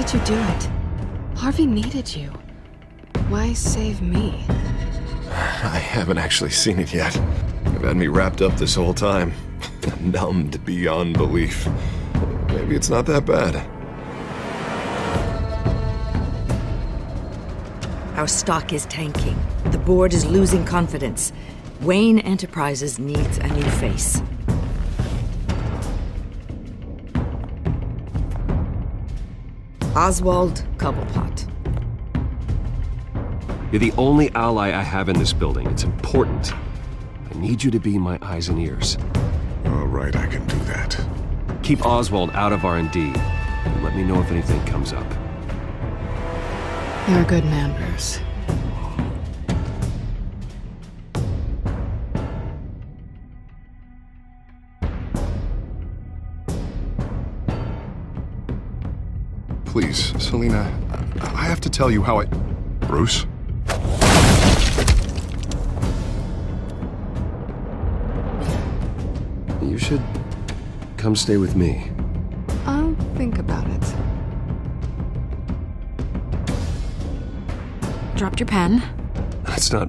did you do it? Harvey needed you. Why save me? I haven't actually seen it yet. You've had me wrapped up this whole time. Numbed beyond belief. Maybe it's not that bad. Our stock is tanking. The board is losing confidence. Wayne Enterprises needs a new face. Oswald Cobblepot. You're the only ally I have in this building. It's important. I need you to be my eyes and ears. All right, I can do that. Keep Oswald out of R&D, and let me know if anything comes up. You're a good man, Bruce. Please, Selina, I have to tell you how I... Bruce? You should come stay with me. I'll think about it. Dropped your pen. That's not...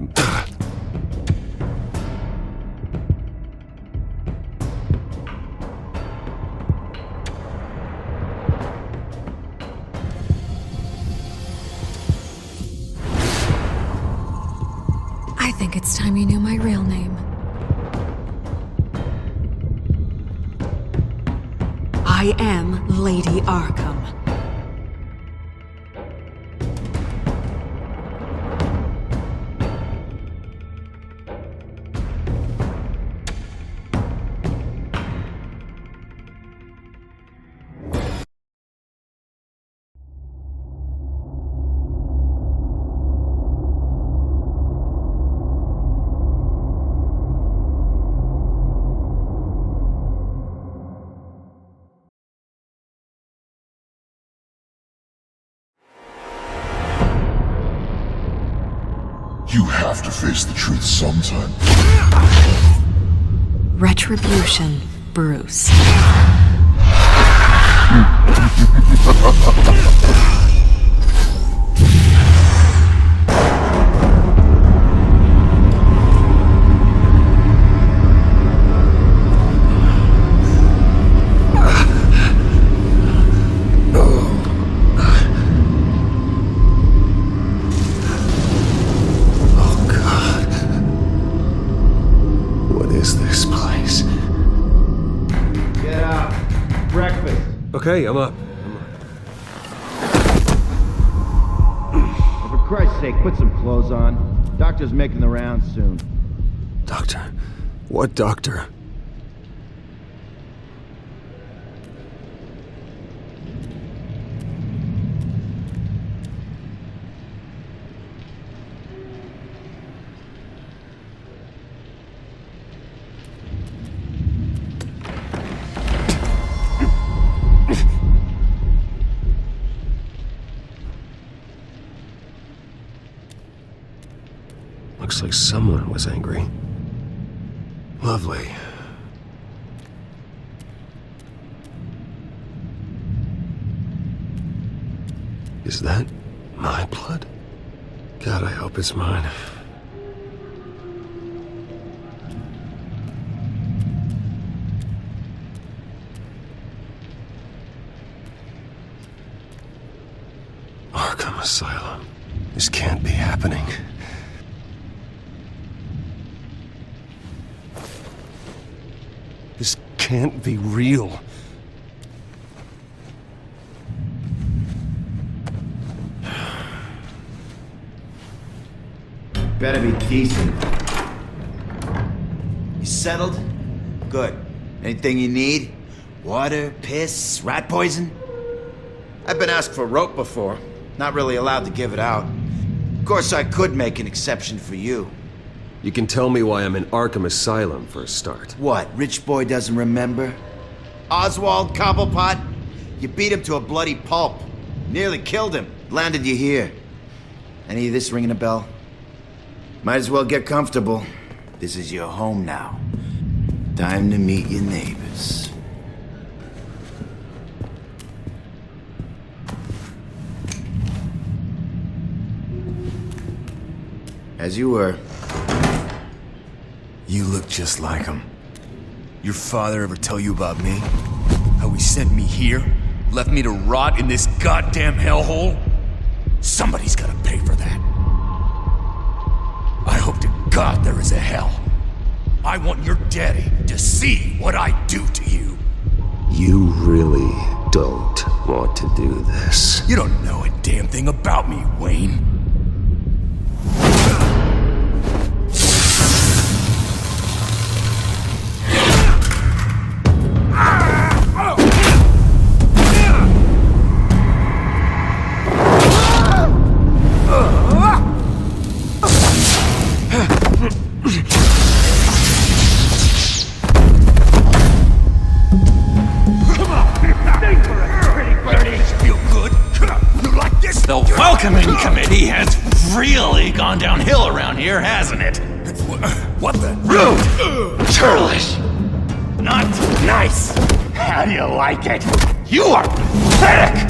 I think it's time you knew my real name. I am Lady Arkham. You have to face the truth sometime. Retribution, Bruce. Okay, I'm up. For Christ's sake, put some clothes on. Doctor's making the rounds soon. Doctor? What doctor? Looks like someone was angry. Lovely. Is that my blood? God, I hope it's mine. Arkham Asylum. This can't be happening. This can't be real. Better be decent. You settled? Good. Anything you need? Water, piss, rat poison? I've been asked for rope before. Not really allowed to give it out. Of course, I could make an exception for you. You can tell me why I'm in Arkham Asylum for a start. What, rich boy doesn't remember? Oswald Cobblepot? You beat him to a bloody pulp. Nearly killed him. Landed you here. Any of this ringing a bell? Might as well get comfortable. This is your home now. Time to meet your neighbors. As you were. You look just like him. Your father ever tell you about me? How he sent me here? Left me to rot in this goddamn hellhole? Somebody's gotta pay for that. I hope to God there is a hell. I want your daddy to see what I do to you. You really don't want to do this. You don't know a damn thing about me, Wayne. The welcoming committee has really gone downhill around here, hasn't it? What the? Rude! Churlish! Not nice! How do you like it? You are pathetic!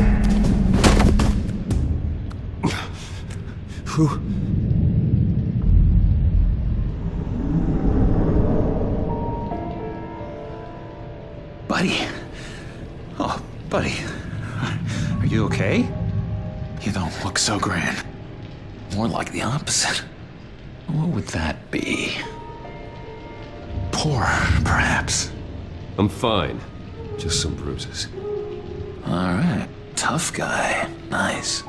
Buddy. Oh, buddy. Are you okay? You don't look so grand. More like the opposite. What would that be? Poor, perhaps. I'm fine. Just some bruises. Alright. Tough guy. Nice.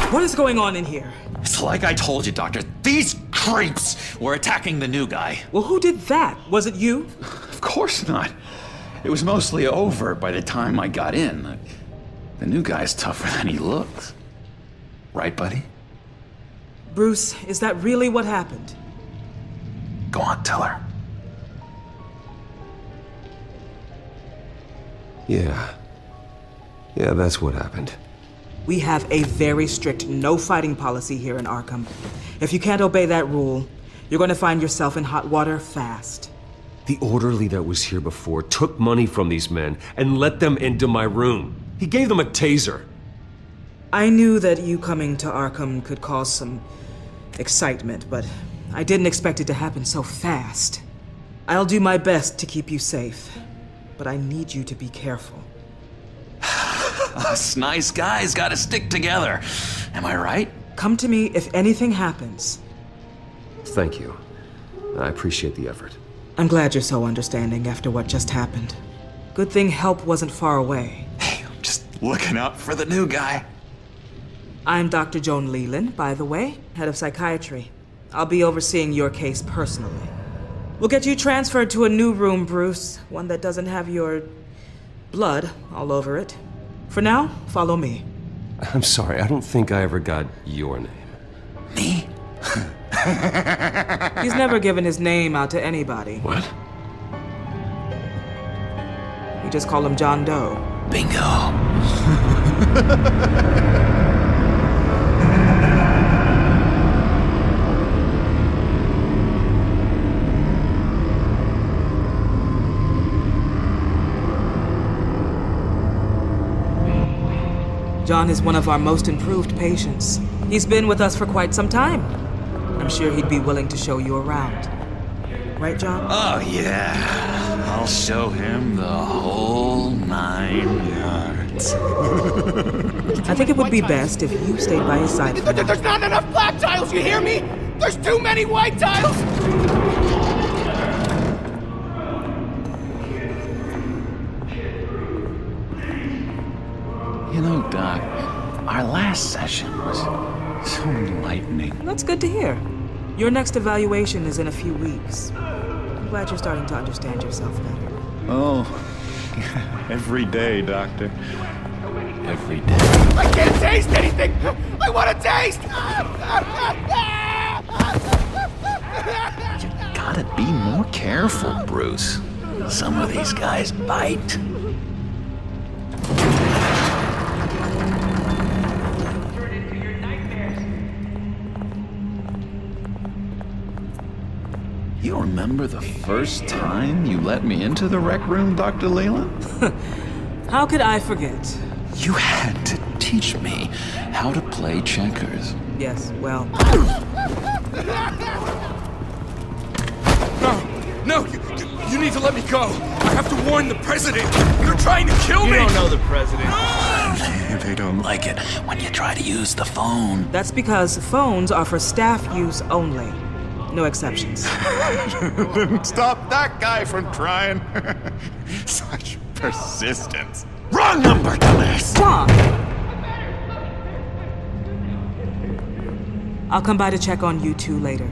What is going on in here? It's like I told you, Doctor. These creeps were attacking the new guy. Well, who did that? Was it you? Of course not. It was mostly over by the time I got in. The new guy's tougher than he looks. Right, buddy? Bruce, is that really what happened? Go on, tell her. Yeah. Yeah, that's what happened. We have a very strict no fighting policy here in Arkham. If you can't obey that rule, you're going to find yourself in hot water fast. The orderly that was here before took money from these men and let them into my room. He gave them a taser. I knew that you coming to Arkham could cause some excitement, but I didn't expect it to happen so fast. I'll do my best to keep you safe, but I need you to be careful. Us nice guys gotta stick together. Am I right? Come to me if anything happens. Thank you. I appreciate the effort. I'm glad you're so understanding after what just happened. Good thing help wasn't far away. Hey, I'm just looking out for the new guy. I'm Dr. Joan Leland, by the way, head of psychiatry. I'll be overseeing your case personally. We'll get you transferred to a new room, Bruce. One that doesn't have your blood all over it. For now, follow me. I'm sorry, I don't think I ever got your name. Me? He's never given his name out to anybody. What? We just call him John Doe. Bingo. John is one of our most improved patients. He's been with us for quite some time. I'm sure he'd be willing to show you around. Right, John? Oh, yeah. I'll show him the whole 9 yards. I think it would be best if you stayed by his side for now. There's not enough black tiles, you hear me? There's too many white tiles! You know, Doc, our last session was so enlightening. That's good to hear. Your next evaluation is in a few weeks. I'm glad you're starting to understand yourself better. Oh, every day, Doctor. Every day. I can't taste anything! I want to taste! You gotta be more careful, Bruce. Some of these guys bite. You remember the first time you let me into the rec room, Dr. Leland? How could I forget? You had to teach me how to play checkers. Yes, well, No, you need to let me go. I have to warn the president. You're trying to kill me. You don't know the president. They don't like it when you try to use the phone. that's because phones are for staff use only. No exceptions. Stop that guy from trying. Such persistence. Wrong number, dumbass. Stop! I'll come by to check on you two later.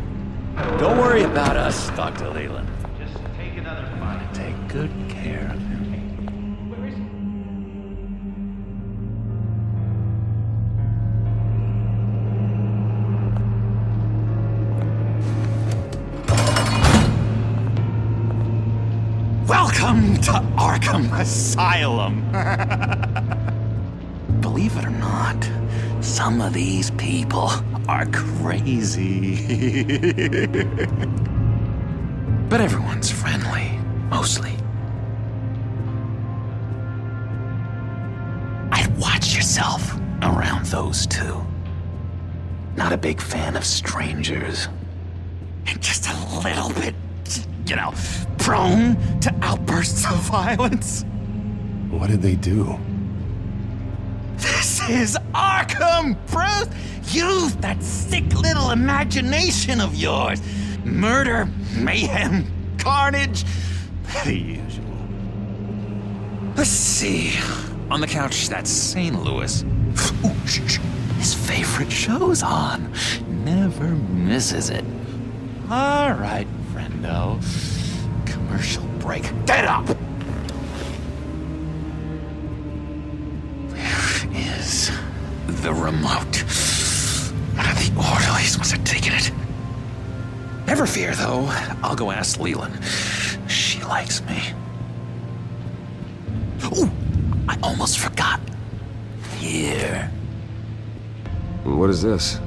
Don't worry about us, Dr. Leland. Just take another fight and take good care of him. Welcome to Arkham Asylum. Believe it or not, some of these people are crazy. But everyone's friendly, mostly. I'd watch yourself around those two. Not a big fan of strangers. And just a little bit, prone to outbursts of violence. What did they do? This is Arkham, Bruce! Use that sick little imagination of yours. Murder, mayhem, carnage, the usual. Let's see. On the couch, that's St. Louis. Ooh, shh. His favorite show's on. Never misses it. All right, friendo. Commercial break. Get up! Where is the remote? The orderlies must have taken it. Never fear, though. I'll go ask Leland. She likes me. Ooh, I almost forgot. Here. What is this?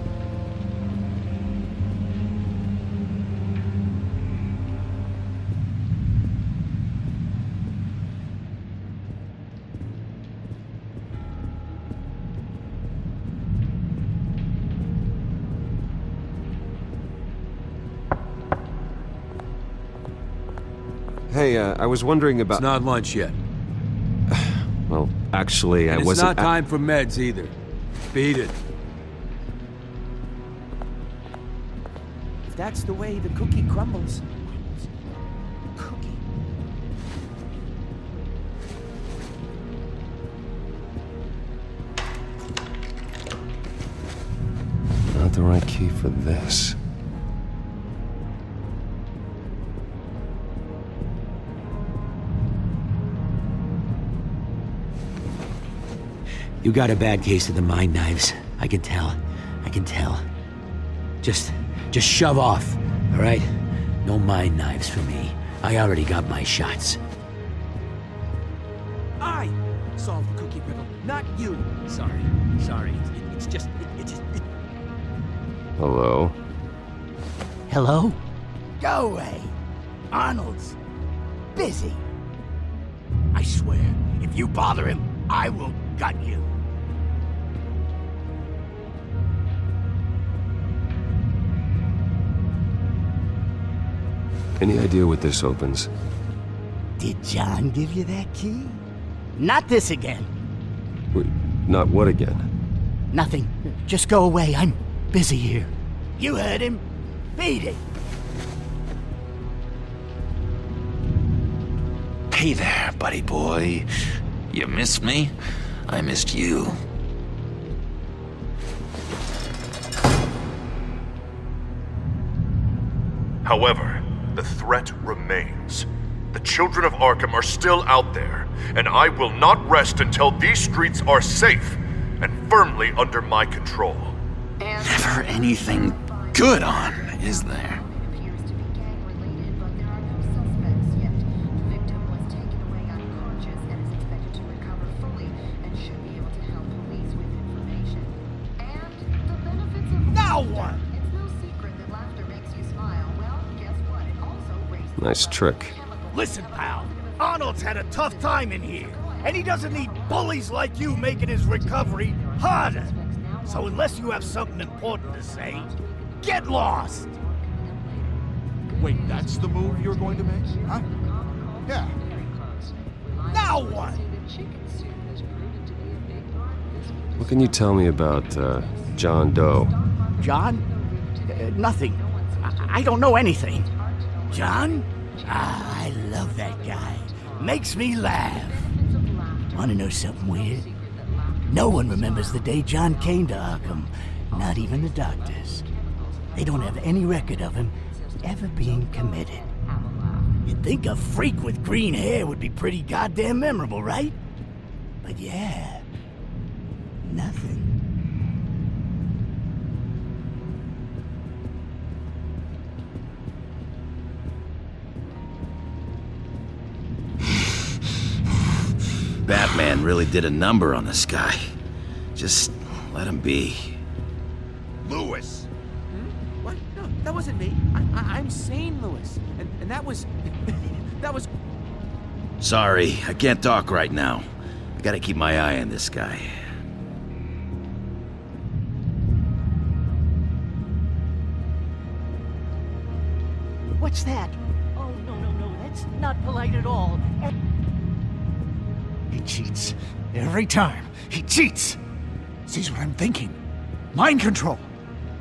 Hey, I was wondering about... It's not lunch yet. Well, actually, I And wasn't... it's not time for meds either. Beat it. If that's the way the cookie crumbles. Cookie. Not the right key for this. You got a bad case of the mind knives. I can tell. I can tell. Just shove off, all right? No mind knives for me. I already got my shots. I solved the cookie riddle, not you. Sorry. It's just... Hello? Hello? Go away. Arnold's busy. I swear, if you bother him, I will gut you. Any idea what this opens? Did John give you that key? Not this again. Wait, not what again? Nothing. Just go away. I'm busy here. You heard him. Beat it. Hey there, buddy boy. You missed me? I missed you. However, the threat remains. The children of Arkham are still out there, and I will not rest until these streets are safe and firmly under my control. Never anything good on, is there? Now what? Nice trick. Listen, pal. Arnold's had a tough time in here, and he doesn't need bullies like you making his recovery harder. So unless you have something important to say, get lost. Wait, that's the move you're going to make? Huh? Yeah. Now what? What can you tell me about, John Doe? John? Nothing. I don't know anything. John? Ah, I love that guy. Makes me laugh. Wanna know something weird? No one remembers the day John came to Arkham. Not even the doctors. They don't have any record of him ever being committed. You'd think a freak with green hair would be pretty goddamn memorable, right? But yeah, nothing. Batman really did a number on this guy. Just let him be. Lewis! What? No, that wasn't me. I'm sane, Lewis. And that was... that was... Sorry, I can't talk right now. I gotta keep my eye on this guy. What's that? Oh, no, that's not polite at all. He cheats. Every time. He cheats! Sees what I'm thinking. Mind control.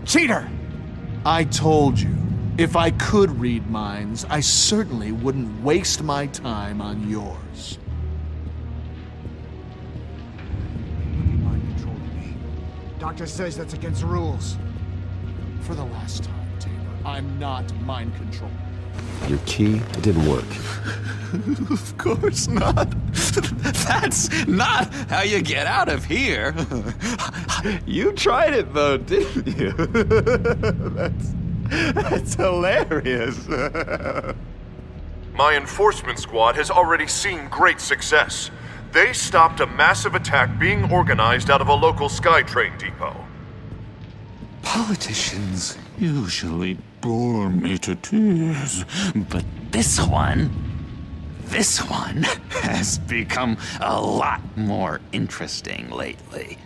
Cheater! I told you, if I could read minds, I certainly wouldn't waste my time on yours. Mind controlling me. Doctor says that's against the rules. For the last time, Taylor, I'm not mind controlled. Your key, it didn't work. Of course not. That's not how you get out of here. You tried it though, didn't you? That's hilarious. My enforcement squad has already seen great success. They stopped a massive attack being organized out of a local SkyTrain depot. Politicians usually bore me to tears, but this one has become a lot more interesting lately.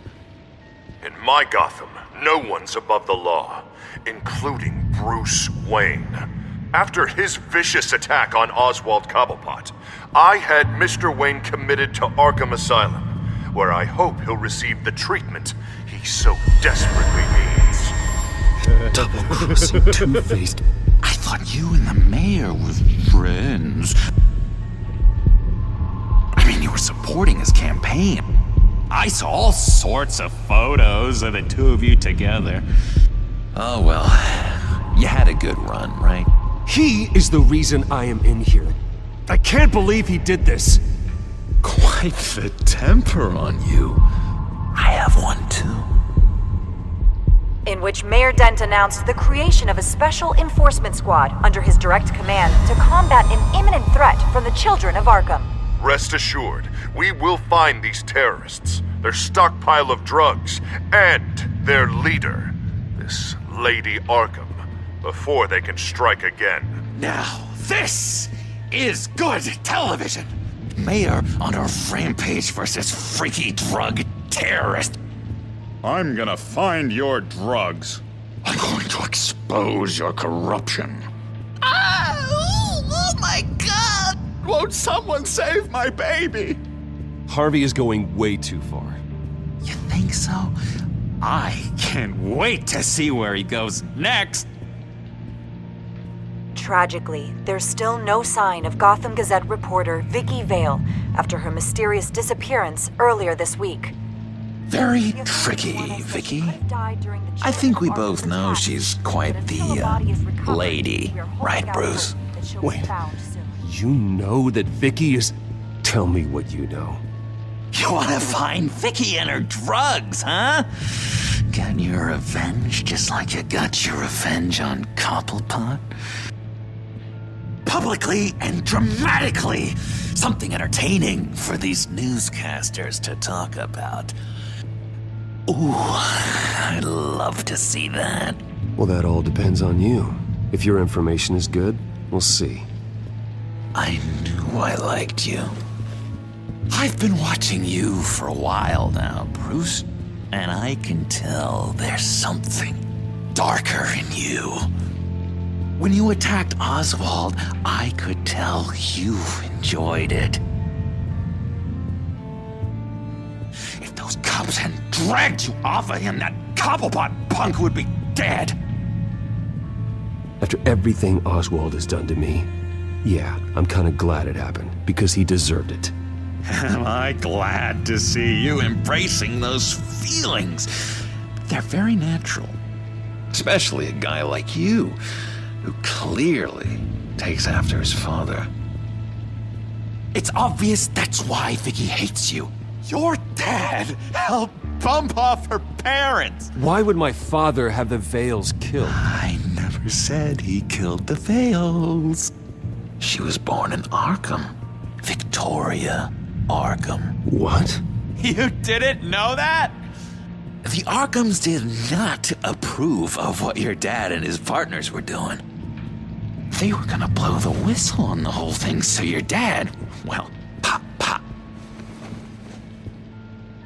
In my Gotham, no one's above the law, including Bruce Wayne. After his vicious attack on Oswald Cobblepot, I had Mr. Wayne committed to Arkham Asylum, where I hope he'll receive the treatment he so desperately needs. Double-crossing, two-faced... I thought you and the mayor were friends. I mean, you were supporting his campaign. I saw all sorts of photos of the two of you together. Oh well, you had a good run, right? He is the reason I am in here. I can't believe he did this. Quite the temper on you. I have one too. In which Mayor Dent announced the creation of a special enforcement squad under his direct command to combat an imminent threat from the children of Arkham. Rest assured, we will find these terrorists, their stockpile of drugs, and their leader, this Lady Arkham, before they can strike again. Now, this is good television. Mayor on a rampage versus freaky drug terrorist. I'm gonna find your drugs. I'm going to expose your corruption. Oh my God! Won't someone save my baby? Harvey is going way too far. You think so? I can't wait to see where he goes next. Tragically, there's still no sign of Gotham Gazette reporter Vicky Vale after her mysterious disappearance earlier this week. Very tricky, Vicky. I think we both know she's quite the, lady, right, Bruce? Wait, you know that Vicky is... Tell me what you know. You want to find Vicky and her drugs, huh? Got your revenge just like you got your revenge on Cobblepot? Publicly and dramatically! Something entertaining for these newscasters to talk about. Ooh, I'd love to see that. Well, that all depends on you. If your information is good, we'll see. I knew I liked you. I've been watching you for a while now, Bruce. And I can tell there's something darker in you. When you attacked Oswald, I could tell you enjoyed it. If those cops hadn't dragged you off of him, that Cobblepot punk would be dead. After everything Oswald has done to me, yeah, I'm kind of glad it happened, because he deserved it. Am I glad to see you embracing those feelings? They're very natural. Especially a guy like you, who clearly takes after his father. It's obvious that's why Vicky hates you. Your dad helped bump off her parents. Why would my father have the Vales killed? I never said he killed the Vales. She was born in Arkham. Victoria Arkham. What? You didn't know that? The Arkhams did not approve of what your dad and his partners were doing. They were gonna blow the whistle on the whole thing, so your dad, well, pop.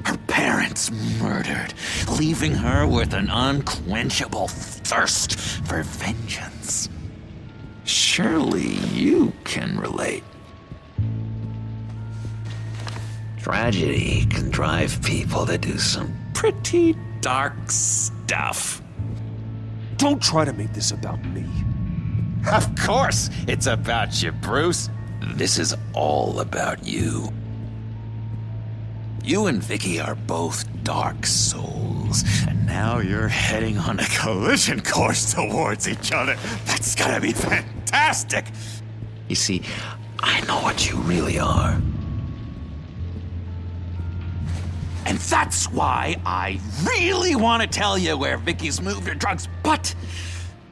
Her parents murdered, leaving her with an unquenchable thirst for vengeance. Surely you can relate. Tragedy can drive people to do some pretty dark stuff. Don't try to make this about me. Of course it's about you, Bruce. This is all about you. You and Vicky are both dark souls, and now you're heading on a collision course towards each other. That's gonna be fantastic! You see, I know what you really are. And that's why I really want to tell you where Vicky's moved her drugs, but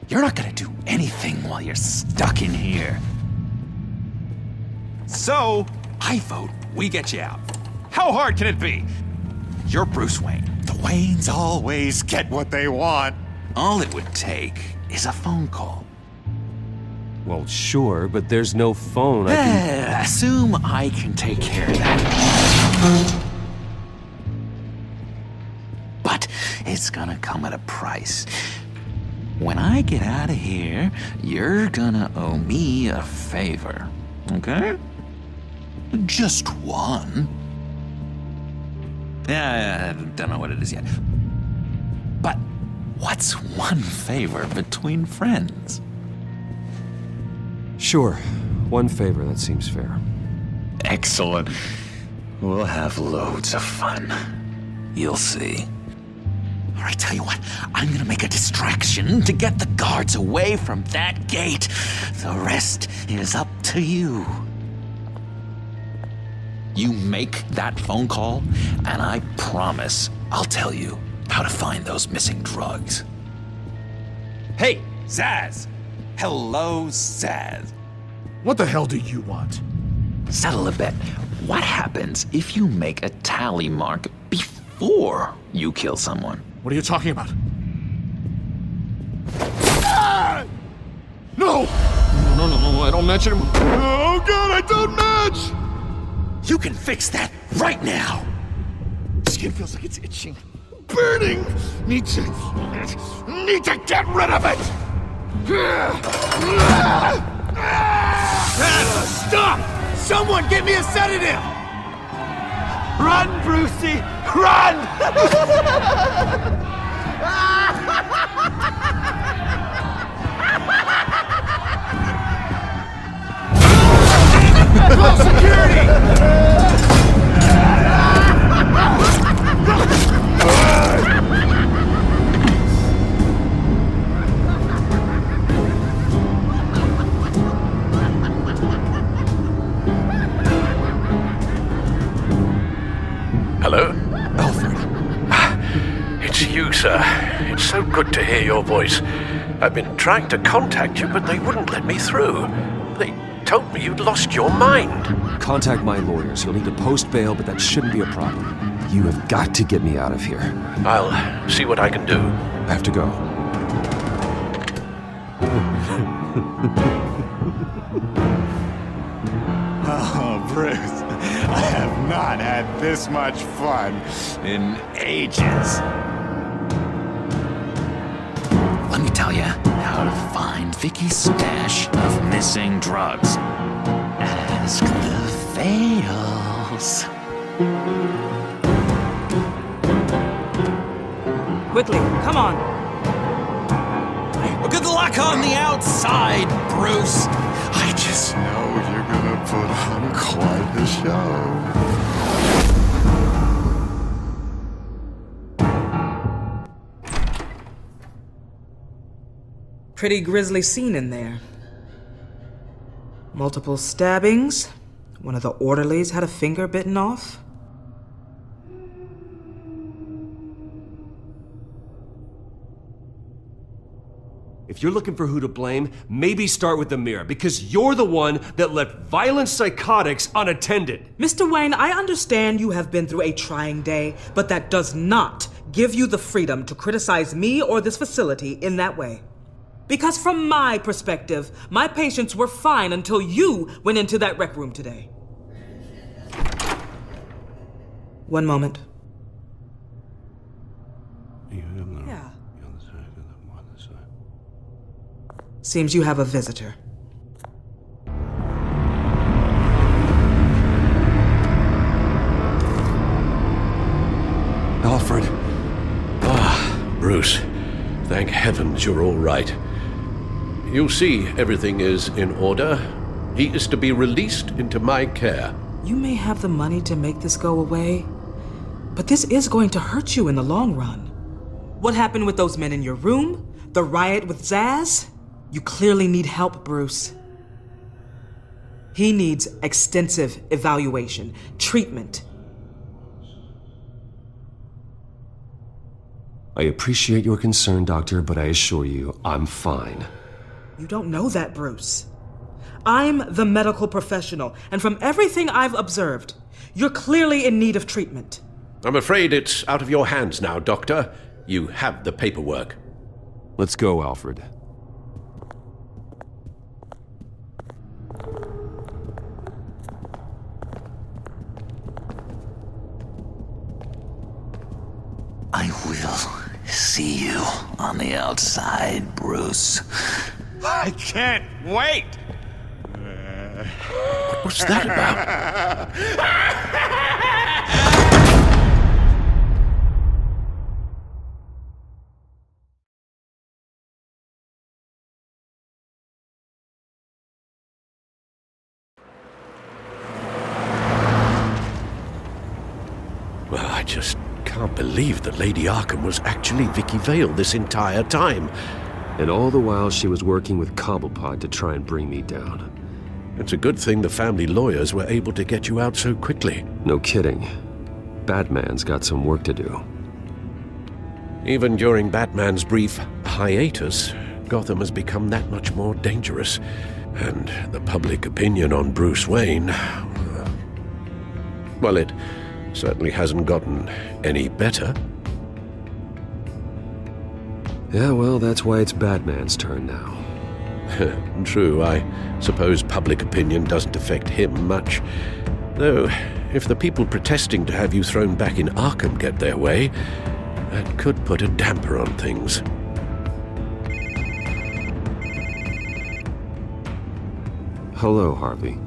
you're not gonna do anything while you're stuck in here. So, I vote we get you out. How hard can it be? You're Bruce Wayne. The Waynes always get what they want. All it would take is a phone call. Well, sure, but there's no phone. Assume I can take care of that. But it's gonna come at a price. When I get out of here, you're gonna owe me a favor, okay? Just one. Yeah, I don't know what it is yet. But what's one favor between friends? Sure. One favor, that seems fair. Excellent. We'll have loads of fun. You'll see. All right, tell you what, I'm gonna make a distraction to get the guards away from that gate. The rest is up to you. You make that phone call, and I promise I'll tell you how to find those missing drugs. Hey, Zaz! Hello, Zaz. What the hell do you want? Settle a bet. What happens if you make a tally mark before you kill someone? What are you talking about? Ah! No! No, I don't match anymore. Oh god, I don't match! You can fix that right now! Skin feels like it's itching. Burning! Need to get rid of it! Stop! Someone get me a sedative! Run, Brucey! Run! Call security! Hello? Alfred. It's you, sir. It's so good to hear your voice. I've been trying to contact you, but they wouldn't let me through. They told me you'd lost your mind. Contact my lawyers. You'll need to post bail, but that shouldn't be a problem. You have got to get me out of here. I'll see what I can do. I have to go. Oh, Bruce, I have not had this much fun in ages. Let me tell you how to find Vicky's stash of missing drugs. Ask the Fails. Quickly, come on. Well, good luck on the outside, Bruce. I just know you're gonna put on quite a show. Pretty grisly scene in there. Multiple stabbings. One of the orderlies had a finger bitten off. If you're looking for who to blame, maybe start with the mirror, because you're the one that left violent psychotics unattended. Mr. Wayne, I understand you have been through a trying day, but that does not give you the freedom to criticize me or this facility in that way. Because from my perspective, my patients were fine until you went into that rec room today. One moment. Yeah. Seems you have a visitor. Alfred. Bruce, thank heavens you're all right. You see, everything is in order. He is to be released into my care. You may have the money to make this go away, but this is going to hurt you in the long run. What happened with those men in your room? The riot with Zaz? You clearly need help, Bruce. He needs extensive evaluation, treatment. I appreciate your concern, Doctor, but I assure you, I'm fine. You don't know that, Bruce. I'm the medical professional, and from everything I've observed, you're clearly in need of treatment. I'm afraid it's out of your hands now, Doctor. You have the paperwork. Let's go, Alfred. I will see you on the outside, Bruce. I can't wait! What's that about? Well, I just can't believe that Lady Arkham was actually Vicky Vale this entire time. And all the while she was working with Cobblepot to try and bring me down. It's a good thing the family lawyers were able to get you out so quickly. No kidding. Batman's got some work to do. Even during Batman's brief hiatus, Gotham has become that much more dangerous. And the public opinion on Bruce Wayne... well, it certainly hasn't gotten any better. Yeah, well, that's why it's Batman's turn now. True, I suppose public opinion doesn't affect him much. Though, if the people protesting to have you thrown back in Arkham get their way, that could put a damper on things. Hello, Harvey.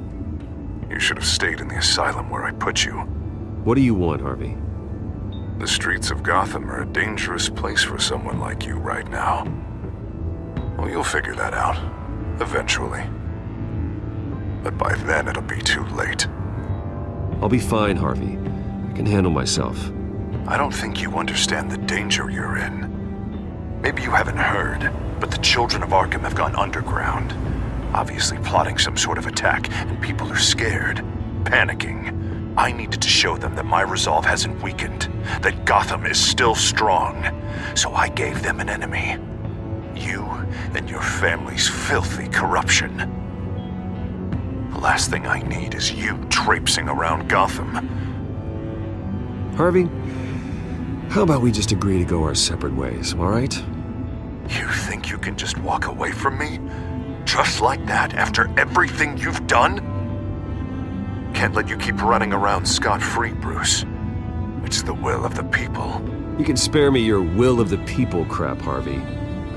You should have stayed in the asylum where I put you. What do you want, Harvey? The streets of Gotham are a dangerous place for someone like you right now. Well, you'll figure that out, eventually. But by then it'll be too late. I'll be fine, Harvey. I can handle myself. I don't think you understand the danger you're in. Maybe you haven't heard, but the children of Arkham have gone underground. Obviously plotting some sort of attack, and people are scared, panicking. I needed to show them that my resolve hasn't weakened, that Gotham is still strong. So I gave them an enemy. You and your family's filthy corruption. The last thing I need is you traipsing around Gotham. Harvey, how about we just agree to go our separate ways, all right? You think you can just walk away from me? Just like that, after everything you've done? can't let you keep running around scot-free, Bruce. It's the will of the people. You can spare me your will of the people crap, Harvey.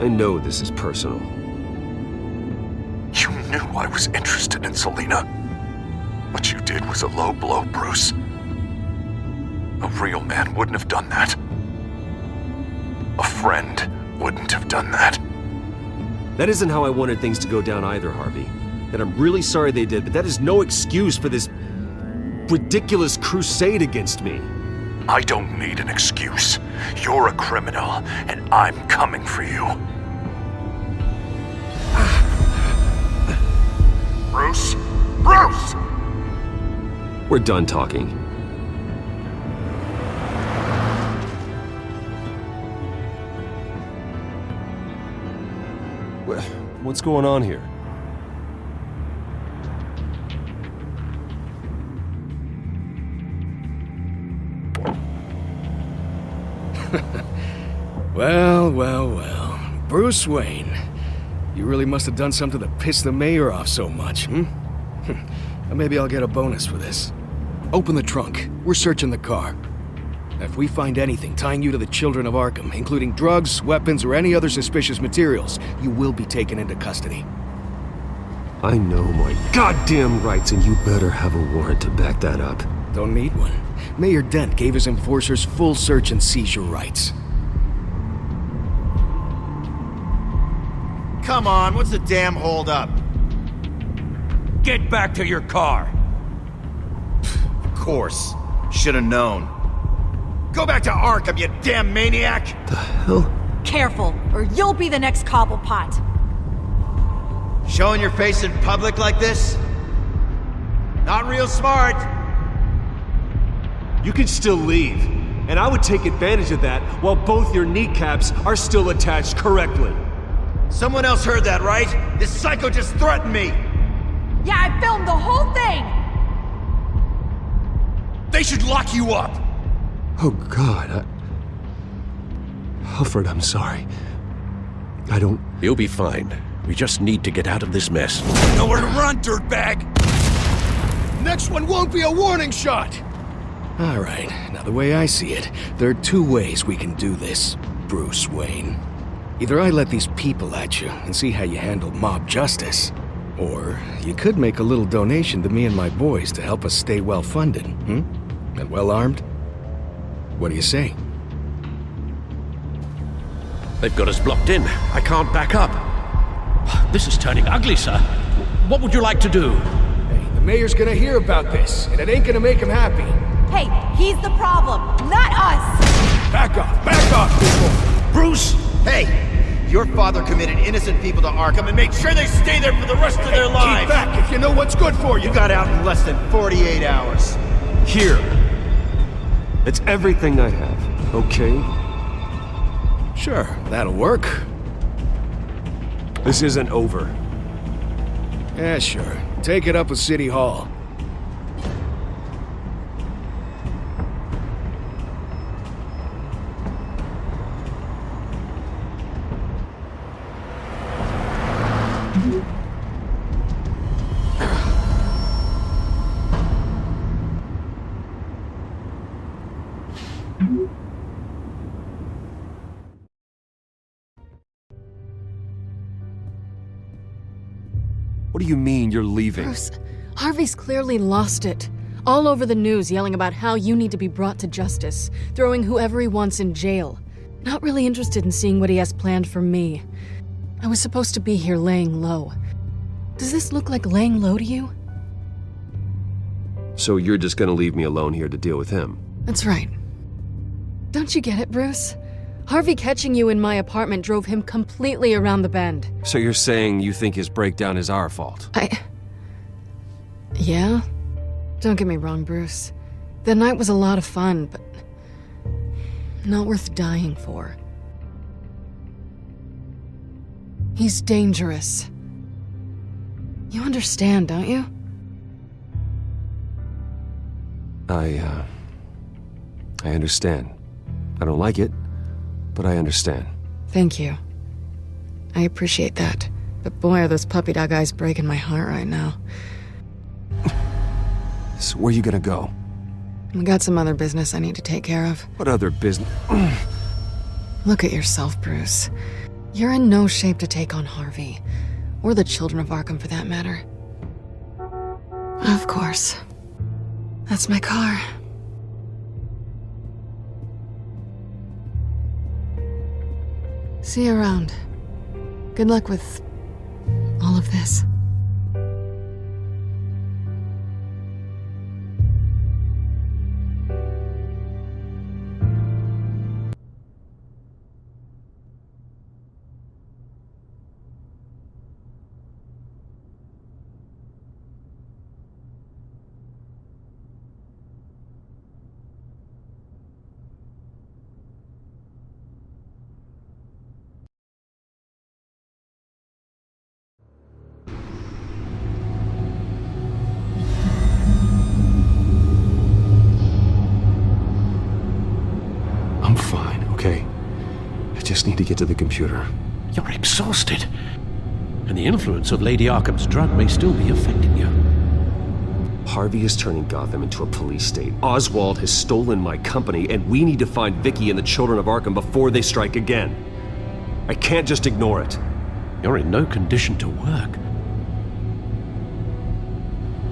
I know this is personal. You knew I was interested in Selena. What you did was a low blow, Bruce. A real man wouldn't have done that. A friend wouldn't have done that. That isn't how I wanted things to go down either, Harvey. And I'm really sorry they did, but that is no excuse for this ridiculous crusade against me. I don't need an excuse. You're a criminal, and I'm coming for you. Bruce? Bruce! We're done talking. What's going on here? Well. Bruce Wayne. You really must have done something to piss the mayor off so much, Maybe I'll get a bonus for this. Open the trunk. We're searching the car. If we find anything tying you to the children of Arkham, including drugs, weapons, or any other suspicious materials, you will be taken into custody. I know my goddamn rights, and you better have a warrant to back that up. Don't need one. Mayor Dent gave his enforcers full search and seizure rights. Come on, what's the damn holdup? Get back to your car! Of course. Should've known. Go back to Arkham, you damn maniac! The hell? Careful, or you'll be the next Cobblepot. Showing your face in public like this? Not real smart. You can still leave, and I would take advantage of that while both your kneecaps are still attached correctly. Someone else heard that, right? This psycho just threatened me! Yeah, I filmed the whole thing! They should lock you up! Oh, God, Alfred, I'm sorry. I don't... You'll be fine. We just need to get out of this mess. Nowhere to run, dirtbag! Next one won't be a warning shot! All right, now the way I see it, there are two ways we can do this, Bruce Wayne. Either I let these people at you and see how you handle mob justice, or you could make a little donation to me and my boys to help us stay well-funded, and well-armed. What do you say? They've got us blocked in. I can't back up. This is turning ugly, sir. What would you like to do? Hey, the mayor's gonna hear about this, and it ain't gonna make him happy. Hey, he's the problem, not us! Back off, people! Bruce! Hey! Your father committed innocent people to Arkham and made sure they stay there for the rest of their lives! Keep back if you know what's good for you! You got out in less than 48 hours. Here. It's everything I have, okay? Sure, that'll work. This isn't over. Yeah, sure. Take it up with City Hall. What do you mean you're leaving? Bruce, Harvey's clearly lost it. All over the news yelling about how you need to be brought to justice, throwing whoever he wants in jail. Not really interested in seeing what he has planned for me. I was supposed to be here laying low. Does this look like laying low to you? So you're just gonna leave me alone here to deal with him? That's right. Don't you get it, Bruce? Harvey catching you in my apartment drove him completely around the bend. So you're saying you think his breakdown is our fault? Yeah? Don't get me wrong, Bruce. The night was a lot of fun, but not worth dying for. He's dangerous. You understand, don't you? I understand. I don't like it, but I understand. Thank you. I appreciate that. But boy, are those puppy dog eyes breaking my heart right now. So where you gonna go? I got some other business I need to take care of. What other business? Look at yourself, Bruce. You're in no shape to take on Harvey. Or the children of Arkham, for that matter. Of course. That's my car. See you around. Good luck with all of this. I'm fine, okay? I just need to get to the computer. You're exhausted. And the influence of Lady Arkham's drug may still be affecting you. Harvey is turning Gotham into a police state. Oswald has stolen my company, and we need to find Vicky and the children of Arkham before they strike again. I can't just ignore it. You're in no condition to work.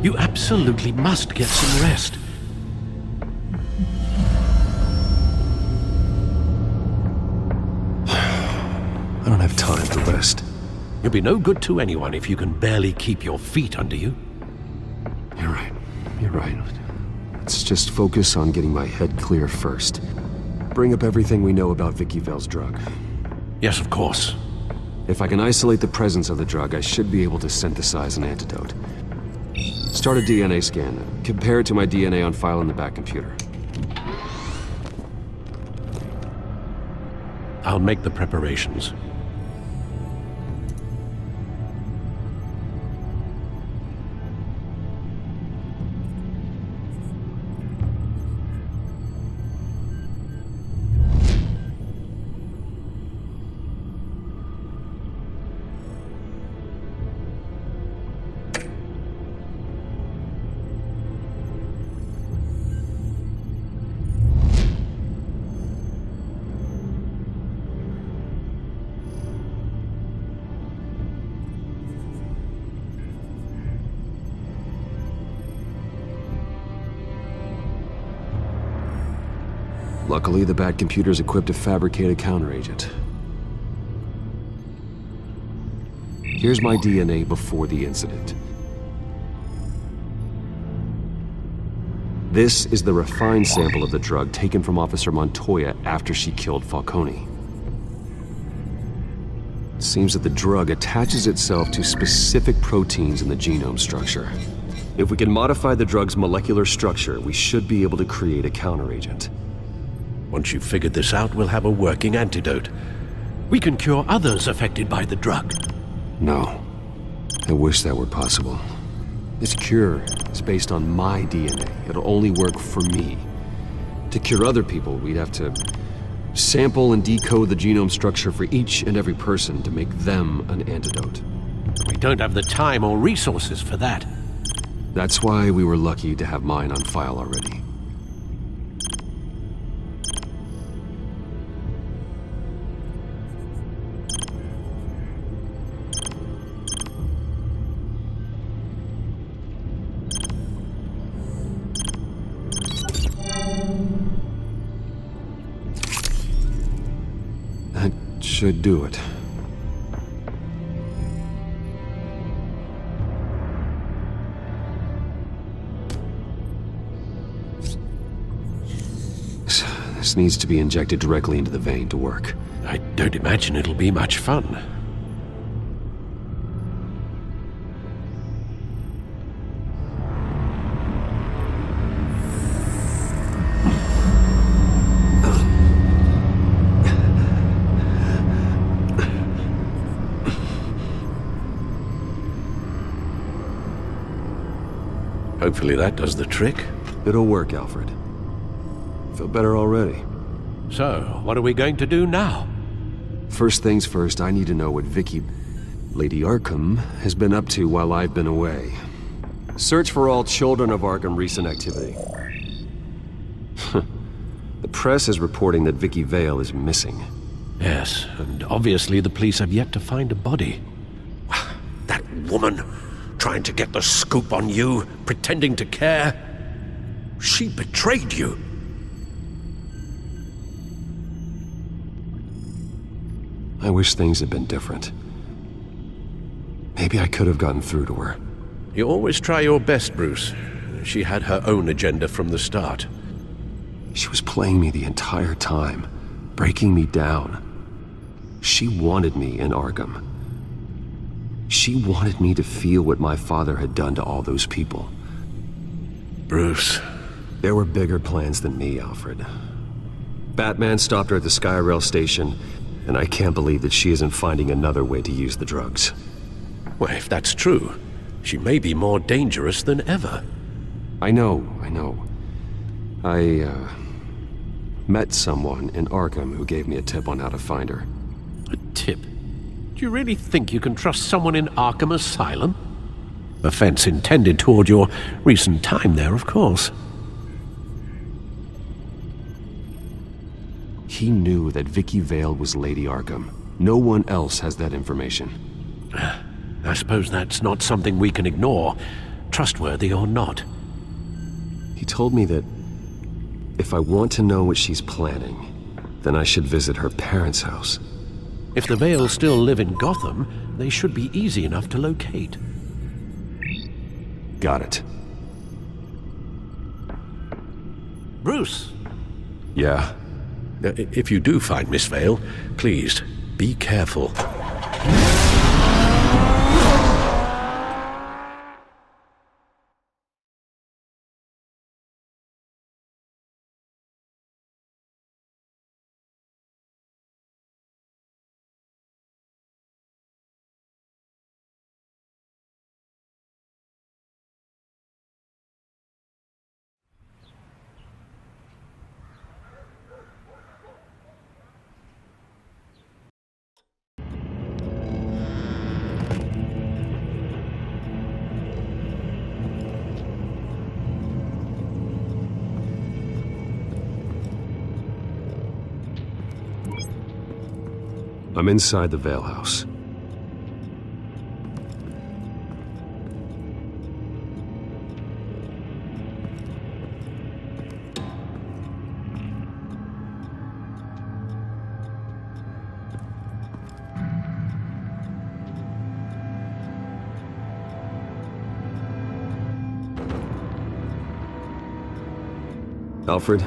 You absolutely must get some rest. I don't have time to rest. You'll be no good to anyone if you can barely keep your feet under you. You're right. You're right. Let's just focus on getting my head clear first. Bring up everything we know about Vicky Vale's drug. Yes, of course. If I can isolate the presence of the drug, I should be able to synthesize an antidote. Start a DNA scan. Compare it to my DNA on file in the back computer. I'll make the preparations. Luckily, the Bat computer's equipped to fabricate a counteragent. Here's my DNA before the incident. This is the refined sample of the drug taken from Officer Montoya after she killed Falcone. It seems that the drug attaches itself to specific proteins in the genome structure. If we can modify the drug's molecular structure, we should be able to create a counteragent. Once you've figured this out, we'll have a working antidote. We can cure others affected by the drug. No. I wish that were possible. This cure is based on my DNA. It'll only work for me. To cure other people, we'd have to sample and decode the genome structure for each and every person to make them an antidote. We don't have the time or resources for that. That's why we were lucky to have mine on file already. Should do it. This needs to be injected directly into the vein to work. I don't imagine it'll be much fun. Hopefully that does the trick. It'll work, Alfred. Feel better already. So, what are we going to do now? First things first, I need to know what Vicky, Lady Arkham, has been up to while I've been away. Search for all children of Arkham recent activity. The press is reporting that Vicky Vale is missing. Yes, and obviously the police have yet to find a body. That woman, trying to get the scoop on you, pretending to care. She betrayed you. I wish things had been different. Maybe I could have gotten through to her. You always try your best, Bruce. She had her own agenda from the start. She was playing me the entire time, breaking me down. She wanted me in Arkham. She wanted me to feel what my father had done to all those people. Bruce. There were bigger plans than me, Alfred. Batman stopped her at the Skyrail station, and I can't believe that she isn't finding another way to use the drugs. Well, if that's true, she may be more dangerous than ever. I know. I met someone in Arkham who gave me a tip on how to find her. A tip? Do you really think you can trust someone in Arkham Asylum? Offense intended toward your recent time there, of course. He knew that Vicky Vale was Lady Arkham. No one else has that information. I suppose that's not something we can ignore, trustworthy or not. He told me that if I want to know what she's planning, then I should visit her parents' house. If the Vales still live in Gotham, they should be easy enough to locate. Got it. Bruce! Yeah? If you do find Miss Vale, please, be careful. I'm inside the Vale house. Alfred,